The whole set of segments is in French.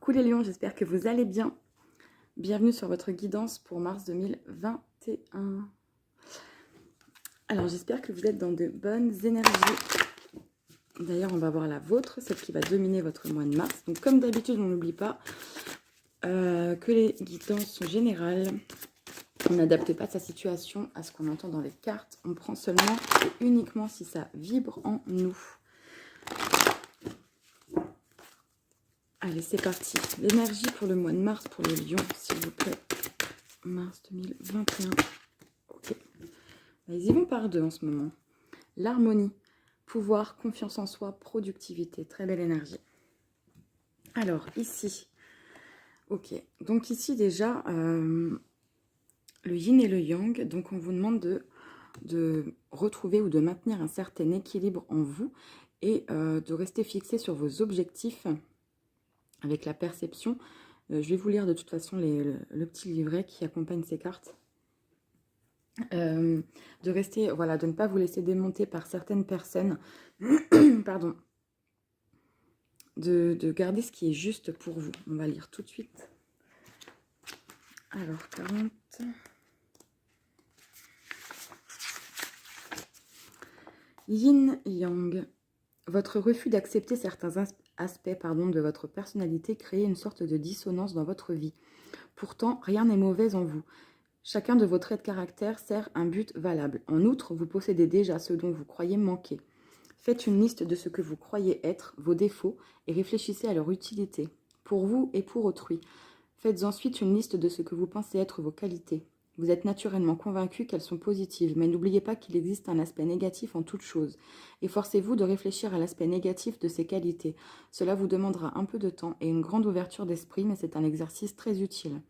Coucou les lions, j'espère que vous allez bien. Bienvenue sur votre guidance pour mars 2021. Alors j'espère que vous êtes dans de bonnes énergies. D'ailleurs on va voir la vôtre, celle qui va dominer votre mois de mars. Donc comme d'habitude on n'oublie pas que les guidances sont générales. On n'adapte pas sa situation à ce qu'on entend dans les cartes. On prend seulement et uniquement si ça vibre en nous. Allez, c'est parti. L'énergie pour le mois de mars pour les lions, s'il vous plaît. Mars 2021. Ok. Ils y vont par deux en ce moment. L'harmonie, pouvoir, confiance en soi, productivité. Très belle énergie. Alors, ici. Ok. Donc ici, déjà, le yin et le yang. Donc, on vous demande de retrouver ou de maintenir un certain équilibre en vous et de rester fixé sur vos objectifs avec la perception. Je vais vous lire de toute façon le petit livret qui accompagne ces cartes. De rester, voilà, de ne pas vous laisser démonter par certaines personnes. Pardon. De garder ce qui est juste pour vous. On va lire tout de suite. Alors, 40. Yin-yang. Votre refus d'accepter certains aspects de votre personnalité crée une sorte de dissonance dans votre vie. Pourtant, rien n'est mauvais en vous. Chacun de vos traits de caractère sert un but valable. En outre, vous possédez déjà ce dont vous croyez manquer. Faites une liste de ce que vous croyez être, vos défauts, et réfléchissez à leur utilité, pour vous et pour autrui. Faites ensuite une liste de ce que vous pensez être vos qualités. Vous êtes naturellement convaincu qu'elles sont positives, mais n'oubliez pas qu'il existe un aspect négatif en toute chose. Efforcez-vous de réfléchir à l'aspect négatif de ces qualités. Cela vous demandera un peu de temps et une grande ouverture d'esprit, mais c'est un exercice très utile.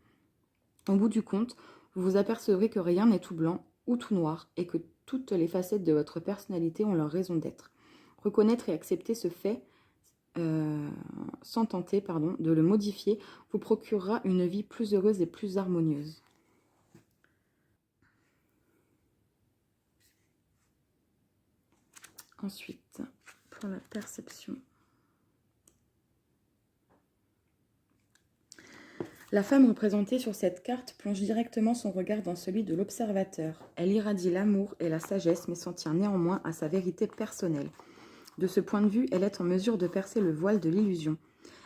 Au bout du compte, vous vous apercevrez que rien n'est tout blanc ou tout noir et que toutes les facettes de votre personnalité ont leur raison d'être. Reconnaître et accepter ce fait, sans tenter de le modifier, vous procurera une vie plus heureuse et plus harmonieuse. Ensuite, pour la perception. La femme représentée sur cette carte plonge directement son regard dans celui de l'observateur. Elle irradie l'amour et la sagesse, mais s'en tient néanmoins à sa vérité personnelle. De ce point de vue, elle est en mesure de percer le voile de l'illusion.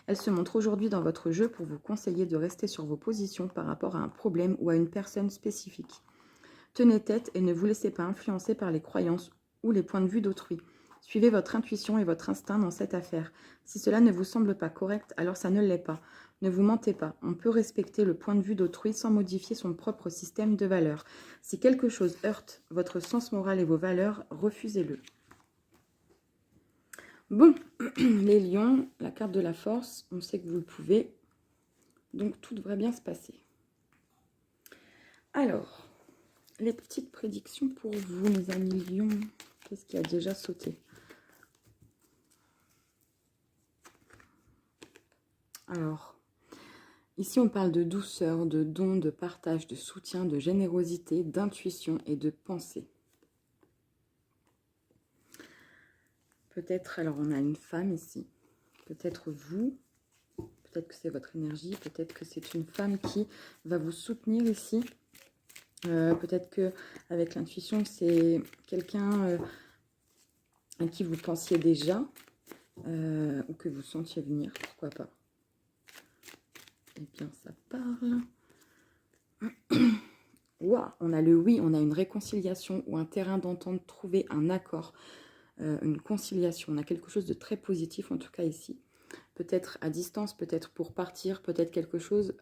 Elle se montre aujourd'hui dans votre jeu pour vous conseiller de rester sur vos positions par rapport à un problème ou à une personne spécifique. Tenez tête et ne vous laissez pas influencer par les croyances ou les points de vue d'autrui. Suivez votre intuition et votre instinct dans cette affaire. Si cela ne vous semble pas correct, alors ça ne l'est pas. Ne vous mentez pas, on peut respecter le point de vue d'autrui sans modifier son propre système de valeurs. Si quelque chose heurte votre sens moral et vos valeurs, refusez-le. Bon, les lions, la carte de la force, on sait que vous le pouvez. Donc tout devrait bien se passer. Alors, les petites prédictions pour vous, mes amis lions. Qu'est-ce qui a déjà sauté? Alors, ici on parle de douceur, de don, de partage, de soutien, de générosité, d'intuition et de pensée. Peut-être, alors on a une femme ici, peut-être vous, peut-être que c'est votre énergie, peut-être que c'est une femme qui va vous soutenir ici. Peut-être que avec l'intuition, c'est quelqu'un à qui vous pensiez déjà ou que vous sentiez venir, pourquoi pas. Eh bien, ça parle. Wow, on a le oui, on a une réconciliation ou un terrain d'entente, trouver un accord, une conciliation. On a quelque chose de très positif en tout cas ici. Peut-être à distance, peut-être pour partir, peut-être quelque chose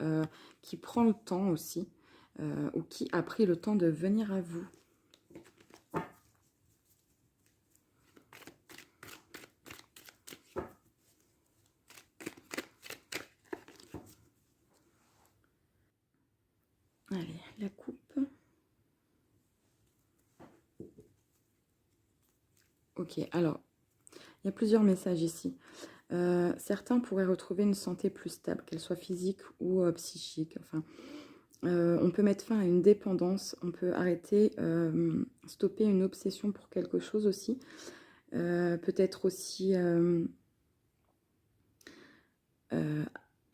qui prend le temps aussi ou qui a pris le temps de venir à vous. Allez, la coupe. Ok, alors, il y a plusieurs messages ici. Certains pourraient retrouver une santé plus stable, qu'elle soit physique ou psychique. Enfin, on peut mettre fin à une dépendance, on peut arrêter, stopper une obsession pour quelque chose aussi. Peut-être aussi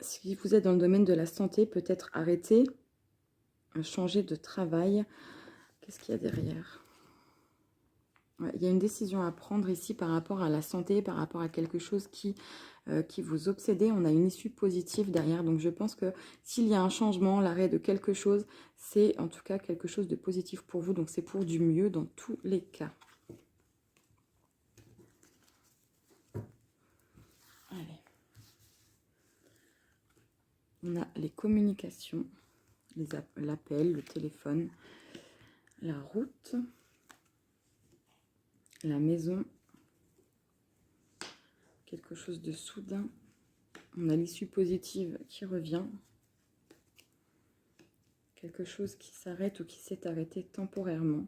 Si vous êtes dans le domaine de la santé, peut-être arrêter, changer de travail. Qu'est-ce qu'il y a derrière? Ouais, il y a une décision à prendre ici par rapport à la santé, par rapport à quelque chose qui vous obsédait. On a une issue positive derrière. Donc je pense que s'il y a un changement, l'arrêt de quelque chose, c'est en tout cas quelque chose de positif pour vous. Donc c'est pour du mieux dans tous les cas. Allez. On a les communications, l'appel, le téléphone, la route, la maison, quelque chose de soudain. On a l'issue positive qui revient. Quelque chose qui s'arrête ou qui s'est arrêté temporairement.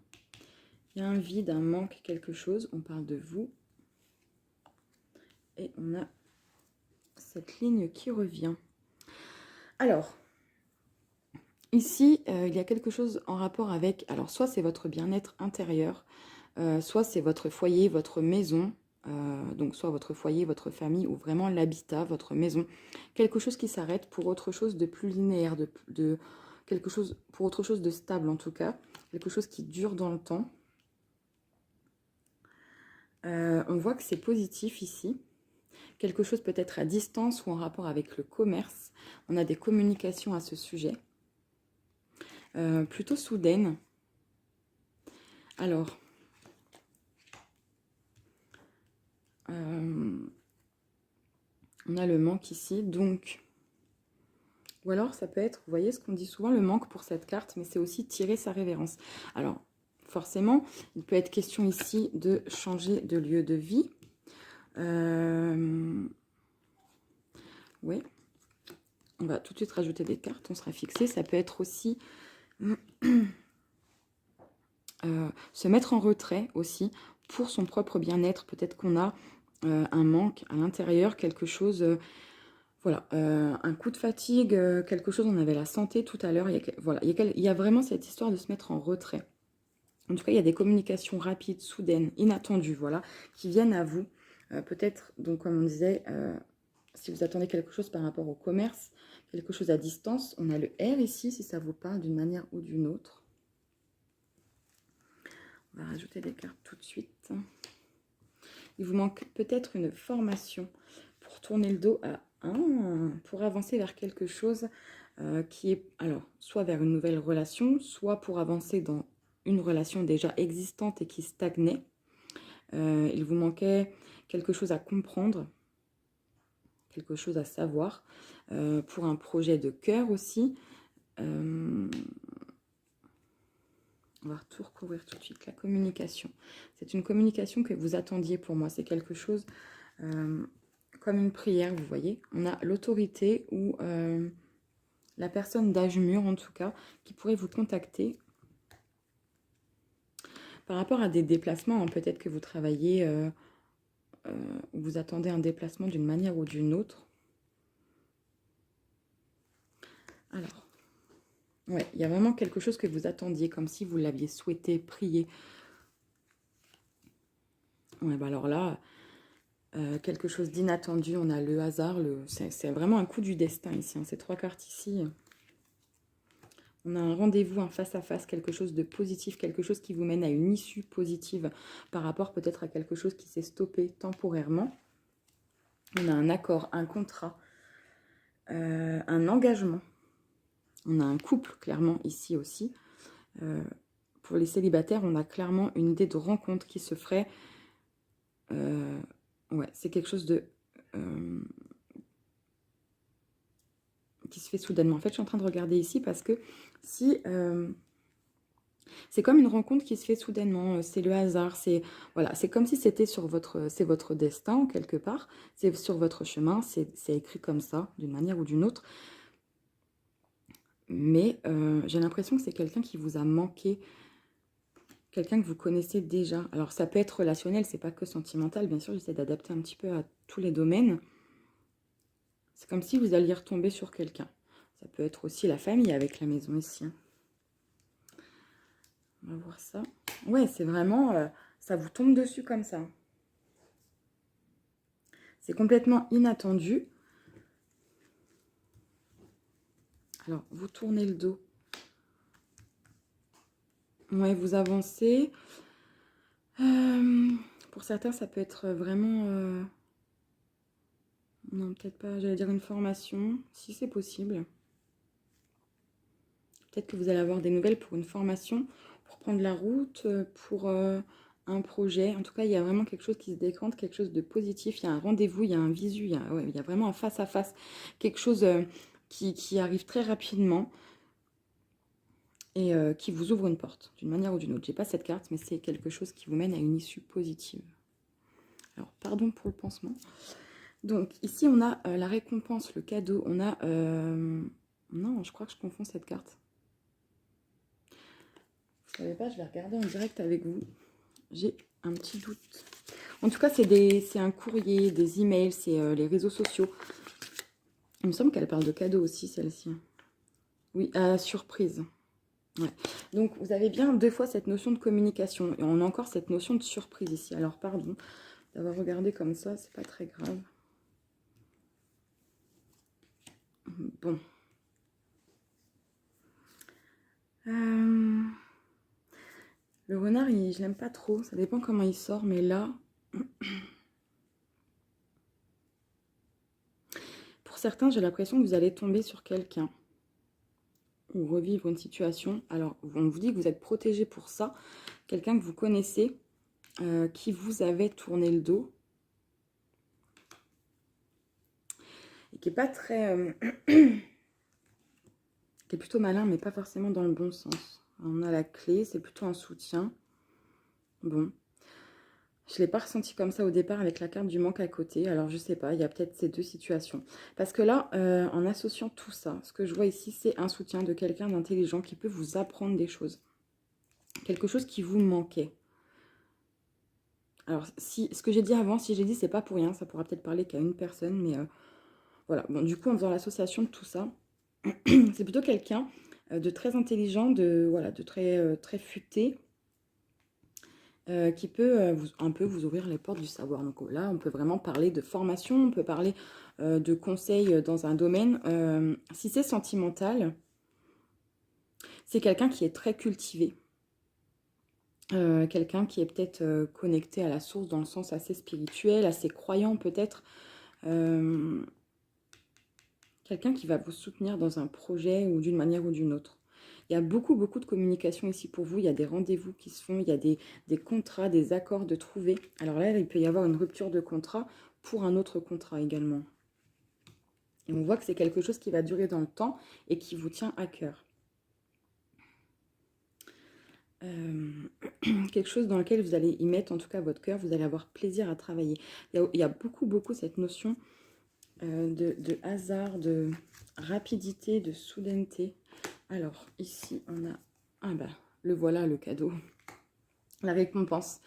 Il y a un vide, un manque, quelque chose. On parle de vous. Et on a cette ligne qui revient. Alors, ici, il y a quelque chose en rapport avec... Alors, soit c'est votre bien-être intérieur, soit c'est votre foyer, votre maison. Donc, soit votre foyer, votre famille, ou vraiment l'habitat, votre maison. Quelque chose qui s'arrête pour autre chose de plus linéaire, quelque chose pour autre chose de stable en tout cas. Quelque chose qui dure dans le temps. On voit que c'est positif ici. Quelque chose peut-être à distance ou en rapport avec le commerce. On a des communications à ce sujet. Plutôt soudaines. Alors, on a le manque ici, donc... Ou alors ça peut être, vous voyez ce qu'on dit souvent, le manque pour cette carte, mais c'est aussi tirer sa révérence. Alors, forcément, il peut être question ici de changer de lieu de vie. Oui. On va tout de suite rajouter des cartes, on sera fixé. Ça peut être aussi se mettre en retrait aussi pour son propre bien-être. Peut-être qu'on a un manque à l'intérieur, quelque chose, voilà, un coup de fatigue, quelque chose, on avait la santé tout à l'heure. Voilà, il y a vraiment cette histoire de se mettre en retrait. En tout cas, il y a des communications rapides, soudaines, inattendues, voilà, qui viennent à vous. Peut-être, donc comme on disait, si vous attendez quelque chose par rapport au commerce, quelque chose à distance, on a le R ici, si ça vous parle d'une manière ou d'une autre. On va rajouter des cartes tout de suite. Il vous manque peut-être une formation pour tourner le dos à pour avancer vers quelque chose qui est, alors, soit vers une nouvelle relation, soit pour avancer dans une relation déjà existante et qui stagnait. Il vous manquait quelque chose à comprendre, quelque chose à savoir, pour un projet de cœur aussi. On va tout recouvrir tout de suite. La communication. C'est une communication que vous attendiez pour moi. C'est quelque chose comme une prière, vous voyez. On a l'autorité ou la personne d'âge mûr, en tout cas, qui pourrait vous contacter par rapport à des déplacements. Hein. Peut-être que vous travaillez, vous attendez un déplacement d'une manière ou d'une autre. Alors, ouais, il y a vraiment quelque chose que vous attendiez, comme si vous l'aviez souhaité, prié. Ouais, bah alors là, quelque chose d'inattendu, on a le hasard, c'est vraiment un coup du destin ici. Hein. Ces trois cartes ici, on a un rendez-vous, un face-à-face, quelque chose de positif, quelque chose qui vous mène à une issue positive par rapport peut-être à quelque chose qui s'est stoppé temporairement. On a un accord, un contrat, un engagement. On a un couple, clairement, ici aussi. Pour les célibataires, on a clairement une idée de rencontre qui se ferait. Ouais, c'est quelque chose de... qui se fait soudainement. En fait, je suis en train de regarder ici parce que si... c'est comme une rencontre qui se fait soudainement, c'est le hasard, c'est voilà, c'est comme si c'était sur c'est votre destin quelque part, c'est sur votre chemin, c'est écrit comme ça, d'une manière ou d'une autre. Mais j'ai l'impression que c'est quelqu'un qui vous a manqué, quelqu'un que vous connaissez déjà. Alors ça peut être relationnel, c'est pas que sentimental, bien sûr, j'essaie d'adapter un petit peu à tous les domaines. C'est comme si vous alliez retomber sur quelqu'un. Ça peut être aussi la famille avec la maison ici. Hein. On va voir ça. Ouais, c'est vraiment... ça vous tombe dessus comme ça. C'est complètement inattendu. Alors, vous tournez le dos. Ouais, vous avancez. Pour certains, ça peut être vraiment... Non, peut-être pas, j'allais dire une formation, si c'est possible. Peut-être que vous allez avoir des nouvelles pour une formation, pour prendre la route, pour un projet. En tout cas, il y a vraiment quelque chose qui se décante, quelque chose de positif. Il y a un rendez-vous, il y a un visu, il y a vraiment un face-à-face. Quelque chose qui arrive très rapidement et qui vous ouvre une porte, d'une manière ou d'une autre. J'ai pas cette carte, mais c'est quelque chose qui vous mène à une issue positive. Alors, pardon pour le pansement. Donc, ici, on a la récompense, le cadeau. On a... Non, je crois que je confonds cette carte. Vous savez pas, je vais regarder en direct avec vous. J'ai un petit doute. En tout cas, c'est un courrier, des emails, c'est les réseaux sociaux. Il me semble qu'elle parle de cadeaux aussi, celle-ci. Oui, surprise. Ouais. Donc, vous avez bien 2 fois cette notion de communication. Et on a encore cette notion de surprise ici. Alors, pardon d'avoir regardé comme ça, c'est pas très grave. Bon. Le renard, je l'aime pas trop. Ça dépend comment il sort, mais là... Pour certains, j'ai l'impression que vous allez tomber sur quelqu'un ou revivre une situation. Alors, on vous dit que vous êtes protégé pour ça. Quelqu'un que vous connaissez, qui vous avait tourné le dos. Et qui est pas très... qui est plutôt malin, mais pas forcément dans le bon sens. On a la clé, c'est plutôt un soutien. Bon. Je ne l'ai pas ressenti comme ça au départ avec la carte du manque à côté. Alors, je sais pas, il y a peut-être ces 2 situations. Parce que là, en associant tout ça, ce que je vois ici, c'est un soutien de quelqu'un d'intelligent qui peut vous apprendre des choses. Quelque chose qui vous manquait. Alors, ce que j'ai dit avant, si j'ai dit c'est pas pour rien, ça pourra peut-être parler qu'à une personne, mais voilà. Bon, du coup, en faisant l'association de tout ça, c'est plutôt quelqu'un de très intelligent, de très futé, qui peut un peu vous ouvrir les portes du savoir. Donc là, on peut vraiment parler de formation, on peut parler de conseils dans un domaine. Si c'est sentimental, c'est quelqu'un qui est très cultivé. Quelqu'un qui est peut-être connecté à la source dans le sens assez spirituel, assez croyant peut-être. Quelqu'un qui va vous soutenir dans un projet ou d'une manière ou d'une autre. Il y a beaucoup de communication ici pour vous. Il y a des rendez-vous qui se font, il y a des contrats, des accords de trouver. Alors là, il peut y avoir une rupture de contrat pour un autre contrat également. Et on voit que c'est quelque chose qui va durer dans le temps et qui vous tient à cœur. Quelque chose dans lequel vous allez y mettre en tout cas votre cœur, vous allez avoir plaisir à travailler. Il y a beaucoup cette notion de hasard, de rapidité, de soudaineté. Alors ici on a, ah bah le voilà le cadeau, la récompense.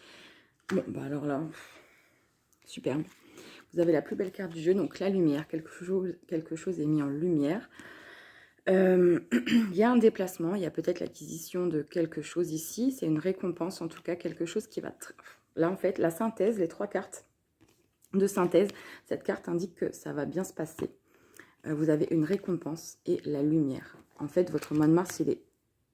Bon bah alors là, superbe. Vous avez la plus belle carte du jeu, donc la lumière, quelque chose est mis en lumière. Il y a un déplacement, il y a peut-être l'acquisition de quelque chose ici, c'est une récompense en tout cas, quelque chose qui va... Là en fait, la synthèse, les 3 cartes de synthèse, cette carte indique que ça va bien se passer. Vous avez une récompense et la lumière. En fait, votre mois de mars, il est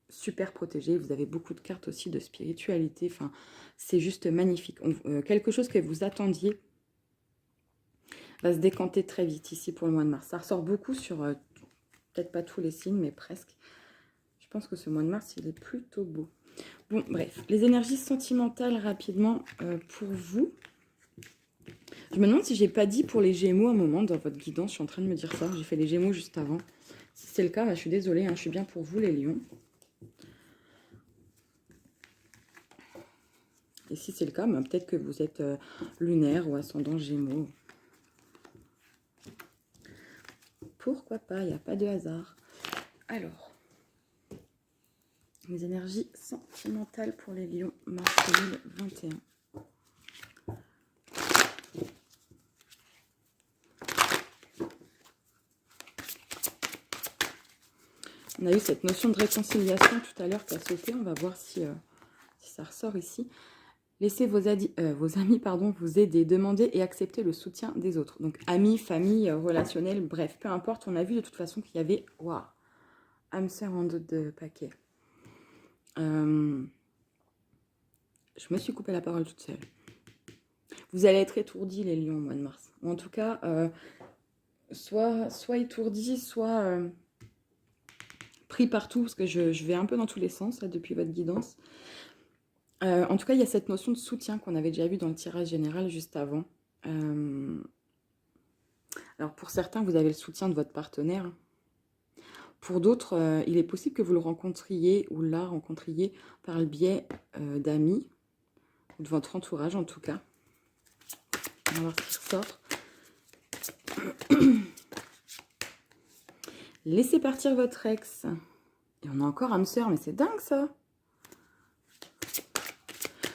super protégé. Vous avez beaucoup de cartes aussi de spiritualité. Enfin, c'est juste magnifique. Quelque chose que vous attendiez va se décanter très vite ici pour le mois de mars. Ça ressort beaucoup sur, peut-être pas tous les signes, mais presque. Je pense que ce mois de mars, il est plutôt beau. Bon, bref. Les énergies sentimentales, rapidement, pour vous. Je me demande si j'ai pas dit pour les Gémeaux à un moment dans votre guidance. Je suis en train de me dire ça. J'ai fait les Gémeaux juste avant. Si c'est le cas, bah, je suis désolée. Hein, je suis bien pour vous, les lions. Et si c'est le cas, bah, peut-être que vous êtes lunaire ou ascendant Gémeaux. Pourquoi pas? Il n'y a pas de hasard. Alors, les énergies sentimentales pour les lions, mars 2021. On a eu cette notion de réconciliation tout à l'heure qui a sauté. On va voir si ça ressort ici. Laissez vos amis vous aider, demander et accepter le soutien des autres. Donc amis, famille, relationnel, bref, peu importe. On a vu de toute façon qu'il y avait... Waouh, âme sœur en dos de paquet. Je me suis coupé la parole toute seule. Vous allez être étourdis, les lions, au mois de mars. Ou en tout cas, soit étourdis, soit pris partout, parce que je vais un peu dans tous les sens, là, depuis votre guidance. En tout cas, il y a cette notion de soutien qu'on avait déjà vu dans le tirage général juste avant. Alors, pour certains, vous avez le soutien de votre partenaire. Pour d'autres, il est possible que vous le rencontriez ou la rencontriez par le biais d'amis, de votre entourage en tout cas. On va voir ce qui ressort. Laissez partir votre ex. Et on a encore âme sœur, mais c'est dingue ça.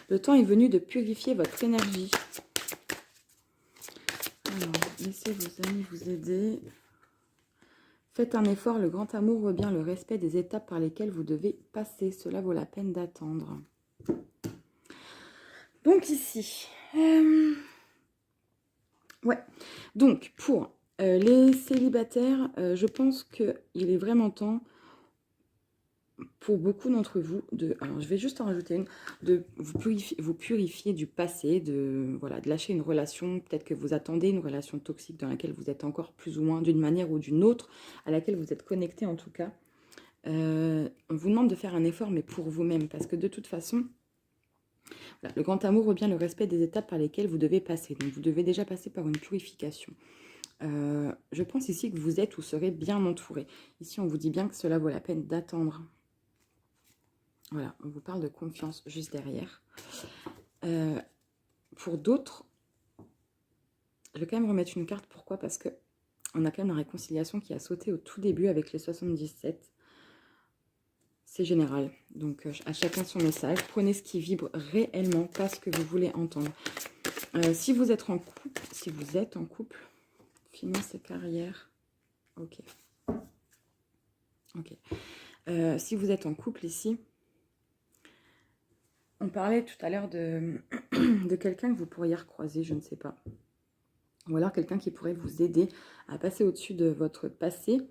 Le temps est venu de purifier votre énergie. Alors, laissez vos amis vous aider. Faites un effort, le grand amour veut bien le respect des étapes par lesquelles vous devez passer. Cela vaut la peine d'attendre. Donc ici, ouais. Donc pour les célibataires, je pense qu'il est vraiment temps pour beaucoup d'entre vous alors je vais juste en rajouter une, de vous purifier du passé, de lâcher une relation, peut-être que vous attendez une relation toxique dans laquelle vous êtes encore plus ou moins d'une manière ou d'une autre, à laquelle vous êtes connecté en tout cas. On vous demande de faire un effort, mais pour vous-même, parce que de toute façon, voilà, le grand amour revient le respect des étapes par lesquelles vous devez passer. Donc vous devez déjà passer par une purification. Je pense ici que vous êtes ou serez bien entouré. Ici, on vous dit bien que cela vaut la peine d'attendre. Voilà, on vous parle de confiance juste derrière. Pour d'autres, je vais quand même remettre une carte. Pourquoi? Parce que on a quand même la réconciliation qui a sauté au tout début avec les 77. C'est général. Donc, à chacun son message. Prenez ce qui vibre réellement, pas ce que vous voulez entendre. Si vous êtes en couple, finance et carrière. Ok. Ok. Si vous êtes en couple ici, on parlait tout à l'heure de quelqu'un que vous pourriez recroiser, je ne sais pas. Ou alors quelqu'un qui pourrait vous aider à passer au-dessus de votre passé.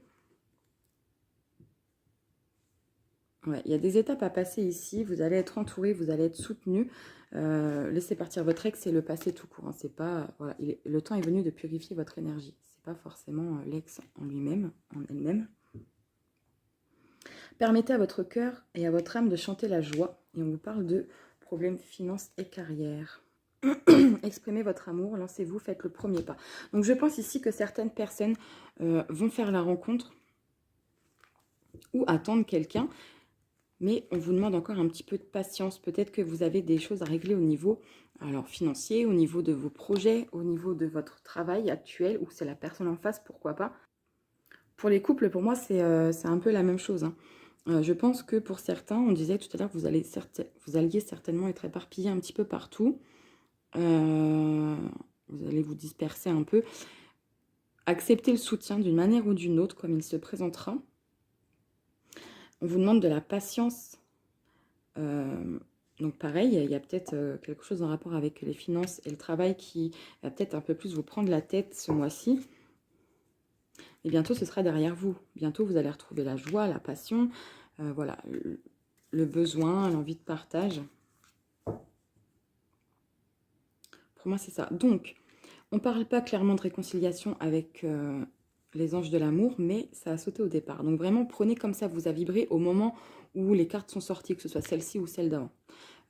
Ouais, il y a des étapes à passer ici. Vous allez être entouré, vous allez être soutenu. Laissez partir votre ex, c'est le passé tout court. Hein. C'est pas, voilà, le temps est venu de purifier votre énergie. C'est pas forcément l'ex en lui-même, en elle-même. Permettez à votre cœur et à votre âme de chanter la joie. Et on vous parle de problèmes finances et carrière. Exprimez votre amour, lancez-vous, faites le premier pas. Donc je pense ici que certaines personnes vont faire la rencontre ou attendre quelqu'un, mais on vous demande encore un petit peu de patience. Peut-être que vous avez des choses à régler au niveau financier, au niveau de vos projets, au niveau de votre travail actuel, ou c'est la personne en face, pourquoi pas. Pour les couples, pour moi, c'est un peu la même chose. Hein. Je pense que pour certains, on disait tout à l'heure que vous alliez certainement être éparpillés un petit peu partout. Vous allez vous disperser un peu. Acceptez le soutien d'une manière ou d'une autre, comme il se présentera. On vous demande de la patience. Donc pareil, il y a peut-être quelque chose en rapport avec les finances et le travail qui va peut-être un peu plus vous prendre la tête ce mois-ci. Et bientôt, ce sera derrière vous. Bientôt, vous allez retrouver la joie, la passion, voilà, le besoin, l'envie de partage. Pour moi, c'est ça. Donc, on ne parle pas clairement de réconciliation avec les anges de l'amour, mais ça a sauté au départ. Donc vraiment, prenez comme ça vous a vibré au moment où les cartes sont sorties, que ce soit celle-ci ou celle d'avant.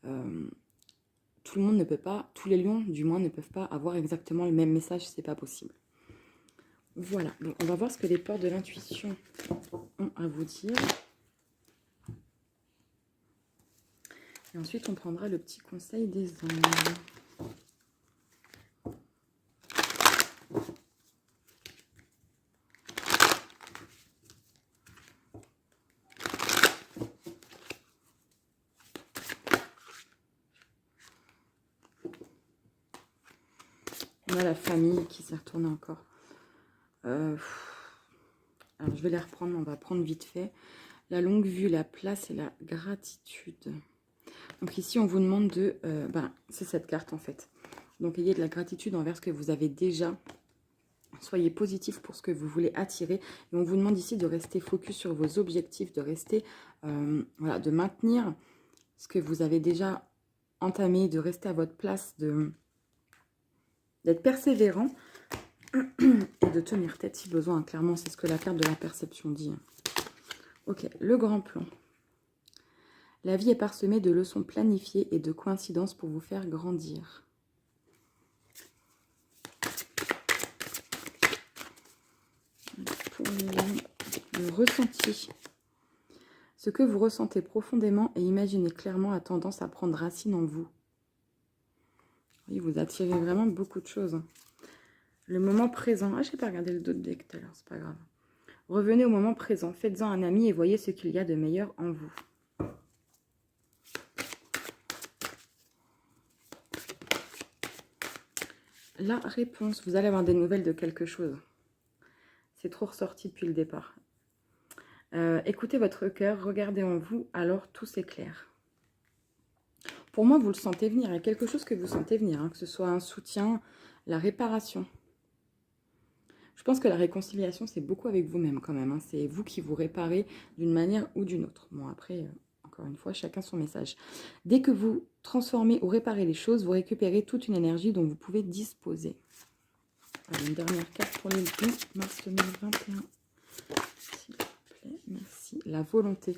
Tout le monde ne peut pas, tous les lions du moins ne peuvent pas avoir exactement le même message, c'est pas possible. Voilà, donc on va voir ce que les portes de l'intuition ont à vous dire. Et ensuite, on prendra le petit conseil des anges. On a la famille qui s'est retournée encore. Alors, je vais les reprendre, on va prendre vite fait. La longue vue, la place et la gratitude. Donc ici, on vous demande de... c'est cette carte en fait. Donc, ayez de la gratitude envers ce que vous avez déjà. Soyez positif pour ce que vous voulez attirer. Et on vous demande ici de rester focus sur vos objectifs, de rester, voilà, de maintenir ce que vous avez déjà entamé, de rester à votre place, d'être persévérant et de tenir tête si besoin. Clairement, c'est ce que la carte de la perception dit. Ok, le grand plan. La vie est parsemée de leçons planifiées et de coïncidences pour vous faire grandir. Pour le ressenti. Ce que vous ressentez profondément et imaginez clairement a tendance à prendre racine en vous. Oui, vous attirez vraiment beaucoup de choses. Le moment présent. Ah, je n'ai pas regardé le dos de deck tout à l'heure, c'est pas grave. Revenez au moment présent. Faites-en un ami et voyez ce qu'il y a de meilleur en vous. La réponse. Vous allez avoir des nouvelles de quelque chose. C'est trop ressorti depuis le départ. Écoutez votre cœur, regardez en vous, alors tout s'éclaire. Pour moi, vous le sentez venir. Il y a quelque chose que vous sentez venir, hein, que ce soit un soutien, la réparation. Je pense que la réconciliation, c'est beaucoup avec vous-même quand même. Hein. C'est vous qui vous réparez d'une manière ou d'une autre. Bon, après, encore une fois, chacun son message. Dès que vous transformez ou réparez les choses, vous récupérez toute une énergie dont vous pouvez disposer. Allez, une dernière carte pour les lions, mars 2021. S'il vous plaît, merci. La volonté.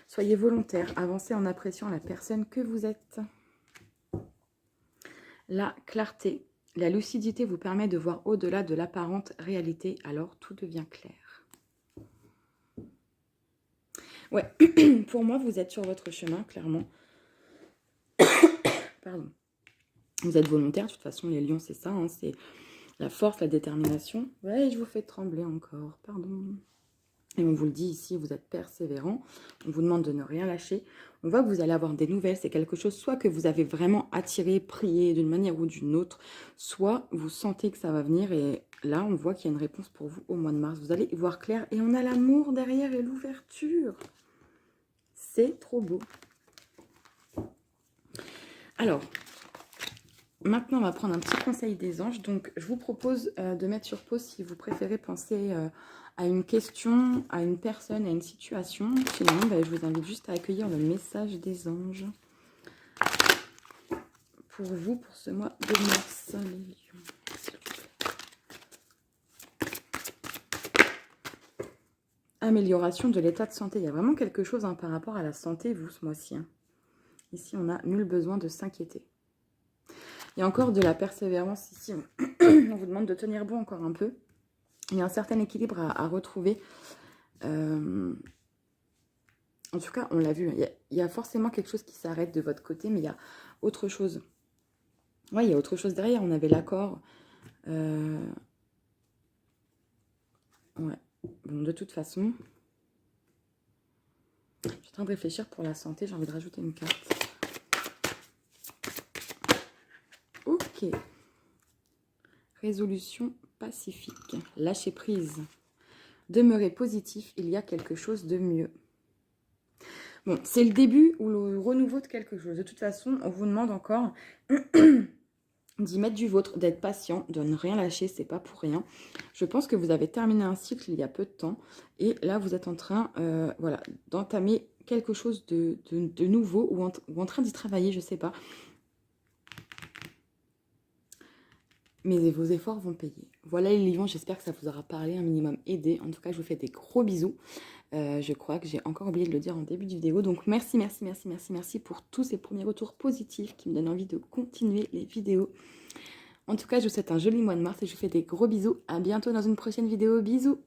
Soyez volontaire, avancez en appréciant la personne que vous êtes. La clarté. La lucidité vous permet de voir au-delà de l'apparente réalité, alors tout devient clair. Ouais, pour moi, vous êtes sur votre chemin, clairement. Pardon. Vous êtes volontaire, de toute façon, les lions, c'est ça, hein, c'est la force, la détermination. Ouais, je vous fais trembler encore, pardon. Et on vous le dit ici, vous êtes persévérant. On vous demande de ne rien lâcher. On voit que vous allez avoir des nouvelles. C'est quelque chose soit que vous avez vraiment attiré, prié d'une manière ou d'une autre, soit vous sentez que ça va venir. Et là, on voit qu'il y a une réponse pour vous au mois de mars. Vous allez y voir clair. Et on a l'amour derrière et l'ouverture. C'est trop beau. Alors, maintenant, on va prendre un petit conseil des anges. Donc, je vous propose de mettre sur pause si vous préférez penser à une question, à une personne, à une situation. Sinon, je vous invite juste à accueillir le message des anges pour vous, pour ce mois de mars, les lions. S'il vous plaît. Amélioration de l'état de santé. Il y a vraiment quelque chose par rapport à la santé, vous, ce mois-ci. Hein. Ici, on n'a nul besoin de s'inquiéter. Il y a encore de la persévérance ici. On vous demande de tenir bon encore un peu. Il y a un certain équilibre à retrouver. En tout cas, on l'a vu. Il y a forcément quelque chose qui s'arrête de votre côté, mais il y a autre chose. Oui, il y a autre chose derrière. On avait l'accord. Ouais. Bon, de toute façon, je suis en train de réfléchir pour la santé. J'ai envie de rajouter une carte. Ok. Résolution pacifique. Lâcher prise. Demeurez positif, il y a quelque chose de mieux. Bon, c'est le début ou le renouveau de quelque chose. De toute façon, on vous demande encore d'y mettre du vôtre, d'être patient, de ne rien lâcher, c'est pas pour rien. Je pense que vous avez terminé un cycle il y a peu de temps. Et là, vous êtes en train voilà, d'entamer quelque chose de nouveau ou en train d'y travailler, je sais pas. Mais vos efforts vont payer. Voilà les lions, j'espère que ça vous aura parlé, un minimum aidé. En tout cas, je vous fais des gros bisous. Je crois que j'ai encore oublié de le dire en début de vidéo. Donc merci, merci, merci, merci, merci pour tous ces premiers retours positifs qui me donnent envie de continuer les vidéos. En tout cas, je vous souhaite un joli mois de mars et je vous fais des gros bisous. À bientôt dans une prochaine vidéo. Bisous!